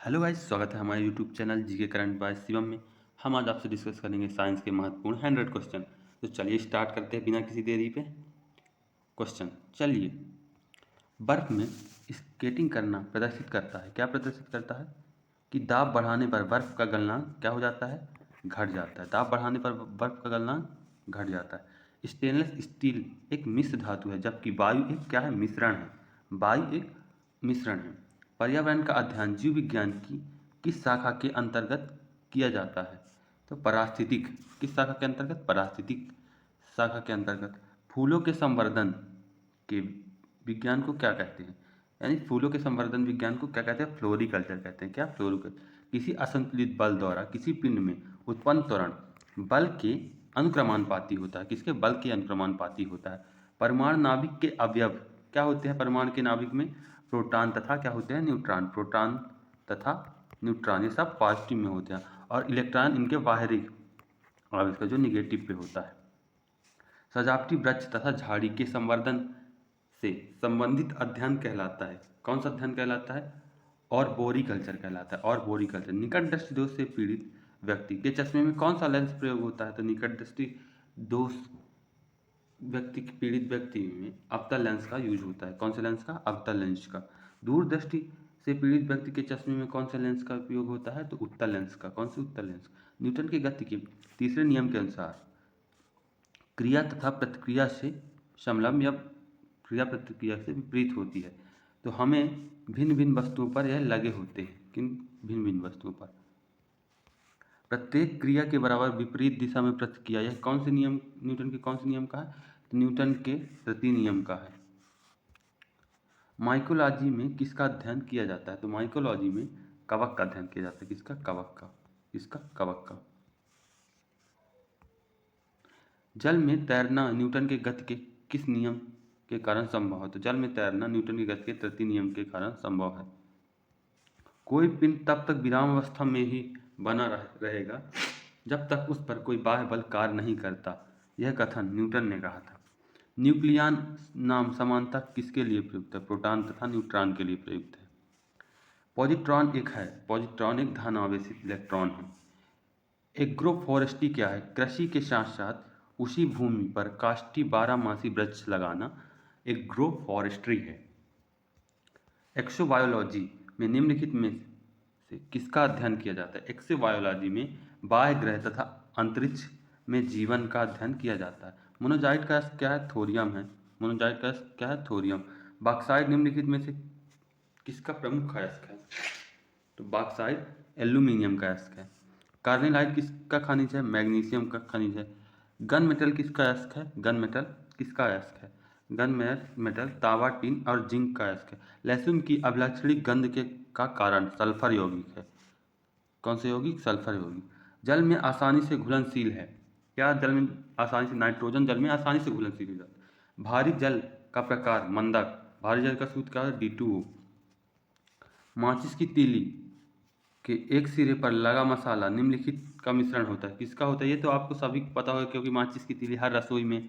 Hello guys, स्वागत है हमारे YouTube channel GK current by Shivam में। हम आज आपसे डिस्कस करेंगे साइंस के महत्वपूर्ण 100 क्वेश्चन। तो चलिए स्टार्ट करते हैं बिना किसी देरी पे। क्वेश्चन चलिए, बर्फ में स्केटिंग करना प्रदर्शित करता है, क्या प्रदर्शित करता है कि दाब बढ़ाने पर बर्फ का गलनांक क्या हो जाता है, घट जाता है। दाब बढ़ाने पर बर्फ का गलनांक घट जाता है। स्टेनलेस स्टील एक मिश्र धातु है, जबकि वायु एक क्या है, मिश्रण है। वायु एक मिश्रण है। पर्यावरण का अध्ययन जीव विज्ञान की किस शाखा के अंतर्गत किया जाता है? तो पारिस्थितिक। किस शाखा के अंतर्गत? पारिस्थितिक शाखा के अंतर्गत। फूलों के संवर्धन के विज्ञान को क्या कहते हैं? यानी फूलों के संवर्धन विज्ञान को क्या कहते हैं? फ्लोरिकल्चर कहते हैं। क्या? फ्लोरिकल्चर। किसी असंतुलित बल द्वारा किसी पिंड में उत्पन्न त्वरण बल के अनुक्रमानुपाती होता है। किसके? बल के अनुक्रमानुपाती होता है। परमाणु नाभिक के अवयव क्या होते हैं? परमाणु के नाभिक में प्रोटॉन तथा क्या होते हैं? न्यूट्रॉन। प्रोटॉन तथा न्यूट्रॉन ये सब पॉजिटिव में होते हैं और इलेक्ट्रॉन इनके बाहरी आवेश का जो निगेटिव पे होता है। सजावटी वृक्ष तथा झाड़ी के संवर्धन से संबंधित अध्ययन कहलाता है। कौन सा अध्ययन कहलाता है? और बोरीकल्चर कहलाता है। और बोरीकल्चर। निकट दृष्टि दोष से पीड़ित व्यक्ति के चश्मे में कौन सा लेंस प्रयोग होता है? तो निकट दृष्टि दोष पीड़ित व्यक्ति में अवतल लेंस का यूज होता है। कौन से लेंस का? अवतल लेंस का। दूरदृष्टि से पीड़ित व्यक्ति के चश्मे में कौन सा लेंस का उपयोग होता है? तो उत्तल लेंस का। कौन से? उत्तल लेंस। न्यूटन की गति के तीसरे नियम के अनुसार क्रिया तथा प्रतिक्रिया से संलग्न या क्रिया प्रतिक्रिया से विपरीत होती है। तो हमें भिन्न भिन्न वस्तुओं पर यह लगे होते हैं। किन भिन्न भिन्न वस्तुओं पर? प्रत्येक क्रिया के बराबर विपरीत दिशा में प्रतिक्रिया। यह कौन से नियम, न्यूटन के कौन से नियम का है? तो न्यूटन के तृतीय नियम का है। माइकोलॉजी में किसका अध्ययन किया जाता है? तो माइकोलॉजी में कवक का अध्ययन किया जाता है। किसका? कवक का। किसका? कवक का। जल में तैरना न्यूटन के गति के किस नियम के कारण संभव है? तो जल में तैरना न्यूटन की गति के तृतीय नियम के कारण संभव है। कोई पिंड तब तक विराम अवस्था में ही बना रहेगा जब तक उस पर कोई बाह्य बल कार्य नहीं करता। यह कथन न्यूटन ने कहा था। न्यूक्लियन नाम समानता किसके लिए प्रयुक्त है? प्रोटॉन तथा न्यूट्रॉन के लिए प्रयुक्त है। पॉजिट्रॉन एक है। पॉजिट्रॉन एक धन आवेशित इलेक्ट्रॉन है। एग्रोफोरेस्ट्री क्या है? कृषि के साथ साथ उसी भूमि पर काष्ठी 12 मासी वृक्ष लगाना एग्रोफोरेस्ट्री है। एक्सोबायोलॉजी में निम्नलिखित में से किसका अध्ययन किया जाता है? एक्सोबायोलॉजी में बाह्य ग्रह तथा अंतरिक्ष में जीवन का अध्ययन किया जाता है। मोनोजाइट का क्या है? थोरियम है। मोनोजाइट का क्या है? थोरियम। बॉक्साइट निम्नलिखित में से किसका प्रमुख अयस्क है? तो बॉक्साइट एल्यूमिनियम का अयस्क है। कार्नेलाइट किसका खनिज है? मैग्नीशियम का खनिज है। गन मेटल किसका अयस्क है? गन मेटल किसका अयस्क है? गन मेटल तांबा, टिन और जिंक का अयस्क है। लहसुन की अभिलाक्षणिक गंध के का कारण सल्फर यौगिक है। कौन से यौगिक? सल्फर यौगिक। जल में आसानी से घुलनशील है। क्या? जल में आसानी से, नाइट्रोजन जल में आसानी से घुलनशील हो जाता है। भारी जल का प्रकार मंदक। भारी जल का सूत्र क्या है? D2O। माचिस की तीली के एक सिरे पर लगा मसाला निम्नलिखित का मिश्रण होता है। किसका होता है? ये तो आपको सभी को पता होगा, क्योंकि माचिस की तीली हर रसोई में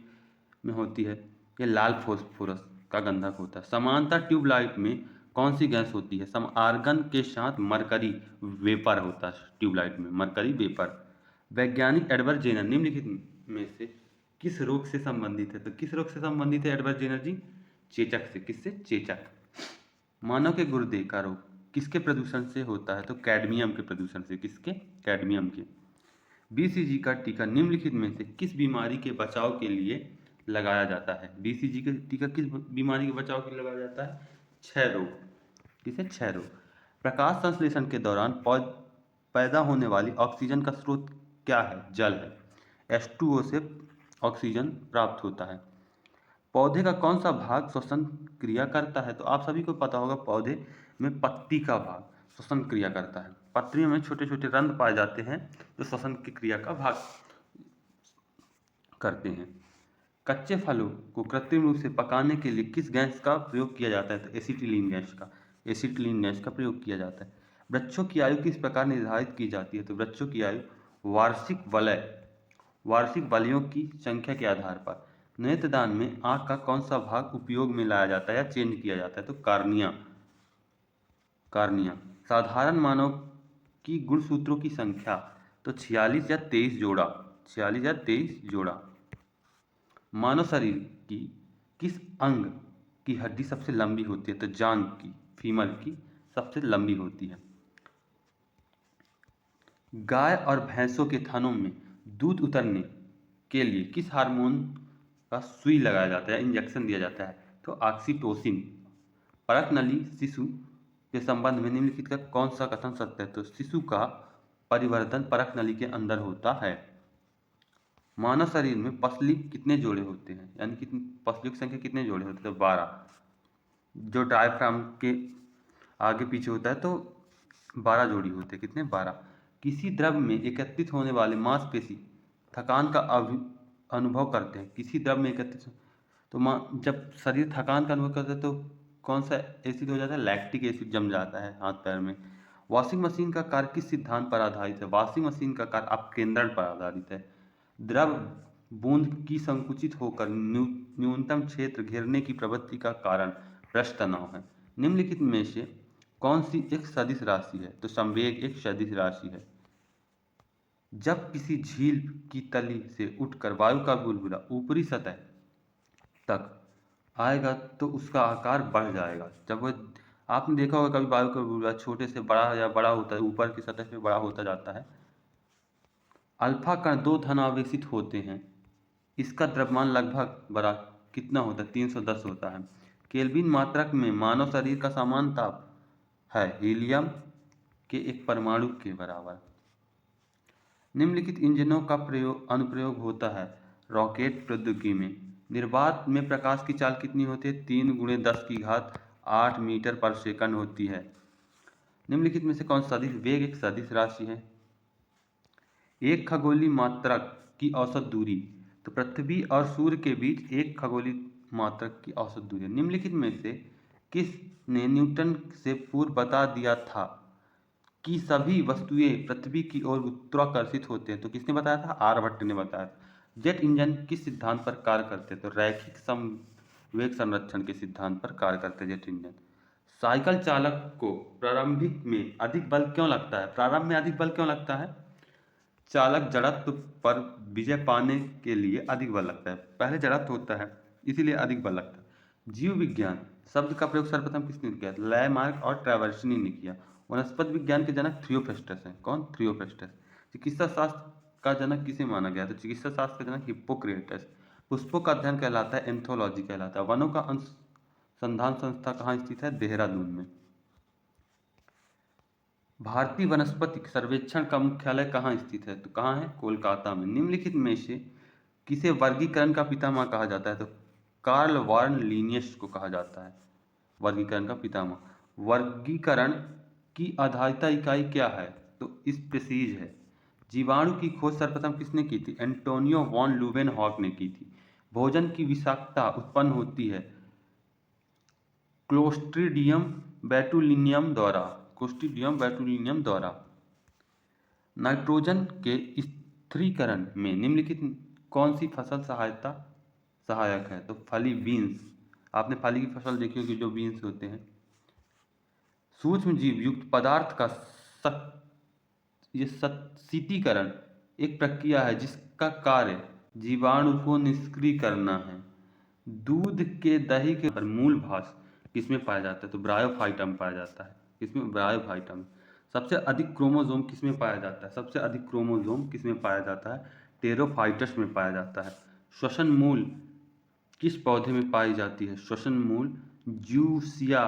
होती है। ये लाल फॉस्फोरस का गंधक होता है। समांतर ट्यूबलाइट में कौन सी गैस होती है? आर्गन के साथ मरकरी वेपर होता है ट्यूबलाइट में। Mercury vapour. वैज्ञानिक एडवर्ड जेनर निम्नलिखित में से किस रोग से संबंधित है? तो किस रोग से संबंधित है एडवर्ड जेनर जी? चेचक से। किससे? चेचक। मानव के गुर्दे का रोग किसके प्रदूषण से होता है? तो कैडमियम के प्रदूषण से। किसके? कैडमियम के। BCG का टीका निम्नलिखित में से किस बीमारी के बचाव के लिए लगाया जाता है? BCG का टीका किस बीमारी के बचाव के लिए लगाया जाता है? क्षय रोग। किसे? क्षय रोग। प्रकाश संश्लेषण के दौरान पैदा होने वाली ऑक्सीजन का स्रोत क्या है? जल है। H2O से ऑक्सीजन प्राप्त होता है। पौधे का कौन सा भाग श्वसन क्रिया करता है? तो आप सभी को पता होगा, पौधे में पत्ती का भाग श्वसन क्रिया करता है। पत्तियों में छोटे छोटे रंध्र पाए जाते हैं जो श्वसन की क्रिया का भाग करते हैं। कच्चे फलों को कृत्रिम रूप से पकाने के लिए किस गैस का प्रयोग किया जाता है? तो एसिटिलीन गैस का। एसिटिलीन गैस का प्रयोग किया जाता है। वृक्षों की आयु किस प्रकार निर्धारित की जाती है? तो वृक्षों की आयु वार्षिक वलयों की संख्या के आधार पर। नेत्रदान में आंख का कौन सा भाग उपयोग में लाया जाता है या चेंज किया जाता है? तो कार्निया। साधारण मानव की गुणसूत्रों की संख्या तो 46 या 23 जोड़ा, 46 या 23 जोड़ा। मानव शरीर की किस अंग की हड्डी सबसे लंबी होती है? तो जांघ की, फीमर की सबसे लंबी होती है। गाय और भैंसों के थनों में दूध उतरने के लिए किस हार्मोन का सुई लगाया जाता है, इंजेक्शन दिया जाता है? तो ऑक्सीटोसिन। परकनली शिशु के संबंध में निम्नलिखित का कौन सा कथन सत्य है? तो शिशु का परिवर्तन परकनली के अंदर होता है। मानव शरीर में पसली कितने जोड़े होते हैं, यानी कि पसलियों की संख्या कितने जोड़े होते हैं? तो 12। जो डायफ्राम के आगे पीछे होता है तो 12 जोड़ी होते हैं। कितने? 12। किसी द्रव में एकत्रित होने वाले मांसपेशी थकान का अनुभव करते हैं। किसी द्रव में एकत्रित तो जब शरीर थकान का अनुभव करता है तो कौन सा एसिड हो जाता है? लैक्टिक एसिड जम जाता है हाथ पैर में। वॉशिंग मशीन का कार्य किस सिद्धांत पर आधारित है? वॉशिंग मशीन का कार्य अपकेंद्रण पर आधारित है। द्रव बूंद की संकुचित होकर न्यूनतम क्षेत्र घेरने की प्रवृत्ति का कारण पृष्ठ तनाव है। निम्नलिखित में से कौन सी एक सदिश राशि है? तो संवेग एक सदिश राशि है। जब किसी झील की तली से उठकर वायु का बुलबुला ऊपरी सतह तक आएगा तो उसका आकार बढ़ जाएगा। जब वो, आपने देखा होगा कभी वायु का बुलबुला छोटे से बड़ा या बड़ा होता है, ऊपर की सतह पे बड़ा होता जाता है। अल्फा कण 2 धनावेशित होते हैं। इसका द्रव्यमान लगभग बड़ा कितना होता है? 310 होता है। केल्विन मात्रक में मानव शरीर का सामान्य ताप है हीलियम के एक परमाणु के बराबर। निम्नलिखित इंजनों का अनुप्रयोग होता है रॉकेट प्रौद्योगिकी में। निर्वात में प्रकाश की चाल कितनी होती है? 3 × 10⁸ मीटर पर सेकंड होती है। निम्नलिखित में से कौन सा सदिश वेग एक सदिश राशि है? एक खगोलीय मात्रक की औसत दूरी, तो पृथ्वी और सूर्य के बीच एक खगोलीय मात्रक की औसत दूरी। निम्नलिखित में से किसने न्यूटन से पूर्व बता दिया था कि सभी वस्तुएं पृथ्वी की ओर गुरुत्वाकर्षित होते हैं? तो किसने बताया था? आर्यभट्ट ने बताया। जेट इंजन किस सिद्धांत पर कार्य करते हैं? तो रैखिक संवेग संरक्षण के सिद्धांत पर कार्य करते हैं जेट इंजन। साइकिल चालक को प्रारंभिक में अधिक बल क्यों लगता है? प्रारंभ में अधिक बल क्यों लगता है? चालक जड़त्व पर विजय पाने के लिए अधिक बल लगता है। पहले जड़त्व होता है इसीलिए अधिक बल लगता है। जीव विज्ञान शब्द का प्रयोग सर्वप्रथम किसने किया? लैमार्क और ट्रैवर्सनी ने किया। वनस्पति विज्ञान के जनक थियोफ्रेस्टस हैं। कौन? थियोफ्रेस्टस। चिकित्सा शास्त्र का जनक किसे माना गया? तो चिकित्सा शास्त्र का जनक हिप्पोक्रेटस। पुष्पों का अध्ययन कहलाता है एंथोलॉजी कहलाता है। वनों का अनुसंधान संस्था कहाँ स्थित है? देहरादून में। भारतीय वनस्पति सर्वेक्षण का मुख्यालय कहाँ स्थित है? तो कहाँ है? कोलकाता में। निम्नलिखित में से किसे वर्गीकरण का पितामह कहा जाता है? तो कार्ल वार्न लीनियस को कहा जाता है वर्गीकरण का पितामह। वर्गीकरण की आधारित इकाई क्या है? तो स्पीशीज है। जीवाणु की खोज सर्वप्रथम किसने की थी? एंटोनियो वॉन ल्यूवेनहॉक ने की थी। भोजन की विषाक्तता उत्पन्न होती है क्लोस्ट्रीडियम बोटुलिनियम द्वारा। क्लोस्ट्रीडियम बोटुलिनियम द्वारा। नाइट्रोजन के स्थिरीकरण में निम्नलिखित कौन सी फसल सहायक है? तो फली, बीन्स। आपने फली की फसल देखी होगी जो बीन्स होते हैं। सूक्ष्म जीव युक्त पदार्थ का शीतीकरण एक प्रक्रिया है जिसका कार्य जीवाणु को निष्क्रिय करना है। दूध के दही के मूल भास किसमें पाया जाता है? तो ब्रायोफाइटम पाया जाता है। किसमें? ब्रायोफाइटम। सबसे अधिक क्रोमोसोम किसमें पाया जाता है? सबसे अधिक क्रोमोसोम किसमें पाया जाता है? टेरोफाइटस में पाया जाता है। श्वसन मूल किस पौधे में पाई जाती है? श्वसन मूल ज्यूसिया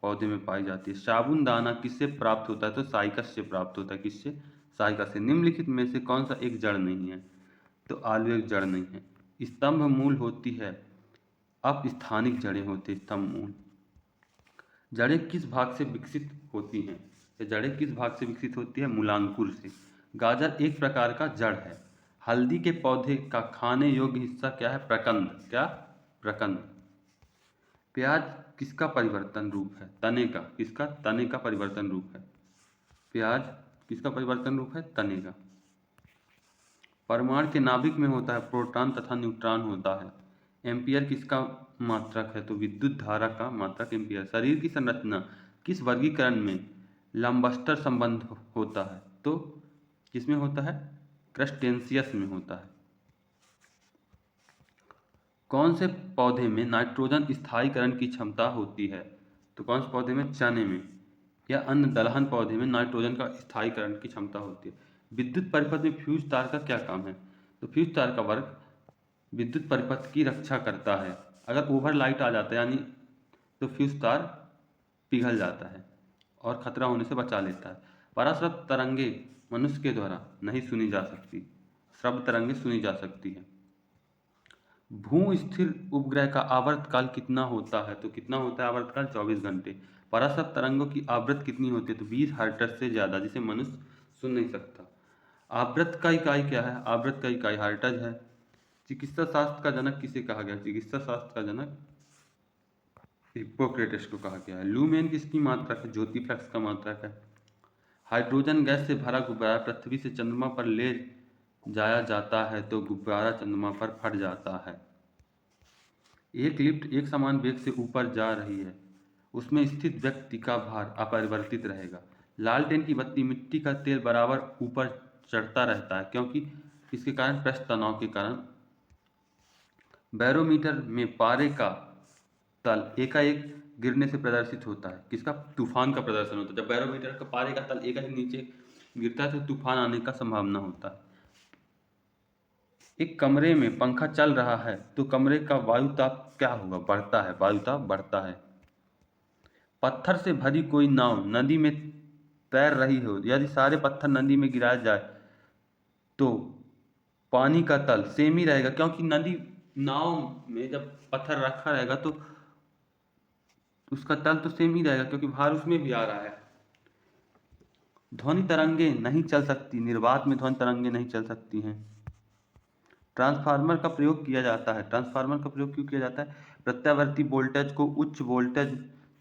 पौधे में पाई जाती है। साबुन दाना किससे प्राप्त होता है? तो साइकस से प्राप्त होता है। किससे? साइकस से। निम्नलिखित में से कौन सा एक जड़ नहीं है? तो आलू एक जड़ नहीं है। स्तंभ मूल होती है अपस्थानिक जड़ें होती है स्तंभ मूल। जड़ें किस भाग से विकसित होती हैं? ये जड़ें किस भाग से विकसित होती है? मूलांकुर से। गाजर एक प्रकार का जड़ है। हल्दी के पौधे का खाने योग्य हिस्सा क्या है? प्रकंद। क्या? प्रकंद। प्याज किसका परिवर्तन रूप है? तने का। किसका? तने का परिवर्तन रूप है। प्याज किसका परिवर्तन रूप है? तने का। परमाणु के नाभिक में होता है प्रोटॉन तथा न्यूट्रॉन होता है। एम्पियर किसका मात्रक है? तो विद्युत धारा का मात्रक एम्पियर। शरीर की संरचना किस वर्गीकरण में लंबस्टर संबंध होता है, तो किसमें होता है? क्रस्टेशियंस में होता है। कौन से पौधे में नाइट्रोजन स्थायीकरण की क्षमता होती है? तो कौन से पौधे में? चने में या अन्य दलहन पौधे में नाइट्रोजन का स्थायीकरण की क्षमता होती है। विद्युत परिपथ में फ्यूज तार का क्या काम है? तो फ्यूज तार का वर्क विद्युत परिपथ की रक्षा करता है। अगर ओवर लाइट आ जाता है यानी तो फ्यूज तार पिघल जाता है और खतरा होने से बचा लेता है। पराश्रव्य तरंगे मनुष्य के द्वारा नहीं सुनी जा सकती, श्रव्य तरंगे सुनी जा सकती है। भू स्थिर उपग्रह का आवर्तकाल कितना होता है? तो कितना होता है आवर्तकाल? 24 घंटे। पराश्रव्य तरंगों की आवृत्ति कितनी होती है? तो 20 हर्ट्ज से ज़्यादा, जिसे मनुष्य सुन नहीं सकता। आवृत्ति का इकाई क्या है? आवृत्ति का इकाई हर्ट्ज है। चिकित्सा शास्त्र का जनक किसे कहा गया? चिकित्सा शास्त्र का जनक हिप्पोक्रेटस को कहा गया है। लूमेन किसकी मात्रक है? ज्योति फ्लक्स का मात्रक है। हाइड्रोजन गैस से भरा गुब्बारा पृथ्वी से चंद्रमा पर ले जाया जाता है तो गुब्बारा चंद्रमा पर फट जाता है। एक लिफ्ट एक समान वेग से ऊपर जा रही है, उसमें स्थित व्यक्ति का भार अपरिवर्तित रहेगा। लालटेन की बत्ती मिट्टी का तेल बराबर ऊपर चढ़ता रहता है, क्योंकि इसके कारण पृष्ठ तनाव के कारण। बैरोमीटर में पारे का तल एकाएक गिरने से प्रदर्शित होता है। किसका? तूफान का प्रदर्शन होता है। जब बैरोमीटर का पारे का तल एकाएक नीचे गिरता है तो तूफान आने का संभावना होता है। एक कमरे में पंखा चल रहा है तो कमरे का वायुताप क्या होगा? बढ़ता है, वायुताप बढ़ता है। पत्थर से भरी कोई नाव नदी में तैर रही हो, यदि सारे पत्थर नदी में गिराए जाए तो पानी का तल सेम ही रहेगा, क्योंकि नदी नाव में जब पत्थर रखा रहेगा तो उसका तल तो सेम ही रहेगा, क्योंकि भार उसमें भी आ रहा है। ध्वनि तरंगे नहीं चल सकती, निर्वात में ध्वनि तरंगे नहीं चल सकती हैं। ट्रांसफार्मर का प्रयोग किया जाता है। ट्रांसफार्मर का प्रयोग क्यों किया जाता है? प्रत्यावर्ती वोल्टेज को उच्च वोल्टेज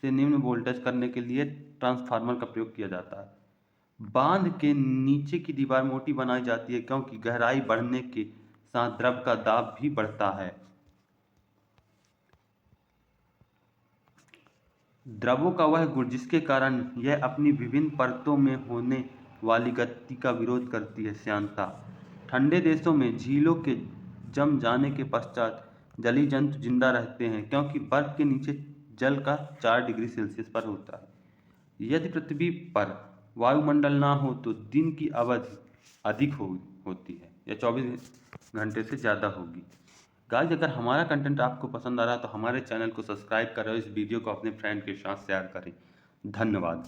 से निम्न वोल्टेज करने के लिए ट्रांसफार्मर का प्रयोग किया जाता है। बांध के नीचे की दीवार मोटी बनाई जाती है, क्योंकि गहराई बढ़ने के साथ द्रव का दाब भी बढ़ता है। द्रवों का वह गुण जिसके कारण यह अपनी विभिन्न परतों में होने वाली गति का विरोध करती है, श्यानता। ठंडे देशों में झीलों के जम जाने के पश्चात जलीय जंतु जिंदा रहते हैं, क्योंकि बर्फ के नीचे जल का 4 डिग्री सेल्सियस पर होता है। यदि पृथ्वी पर वायुमंडल ना हो तो दिन की अवधि अधिक होती है या 24 घंटे से ज़्यादा होगी। गाइस, अगर हमारा कंटेंट आपको पसंद आ रहा है तो हमारे चैनल को सब्सक्राइब करें और इस वीडियो को अपने फ्रेंड के साथ शेयर करें। धन्यवाद।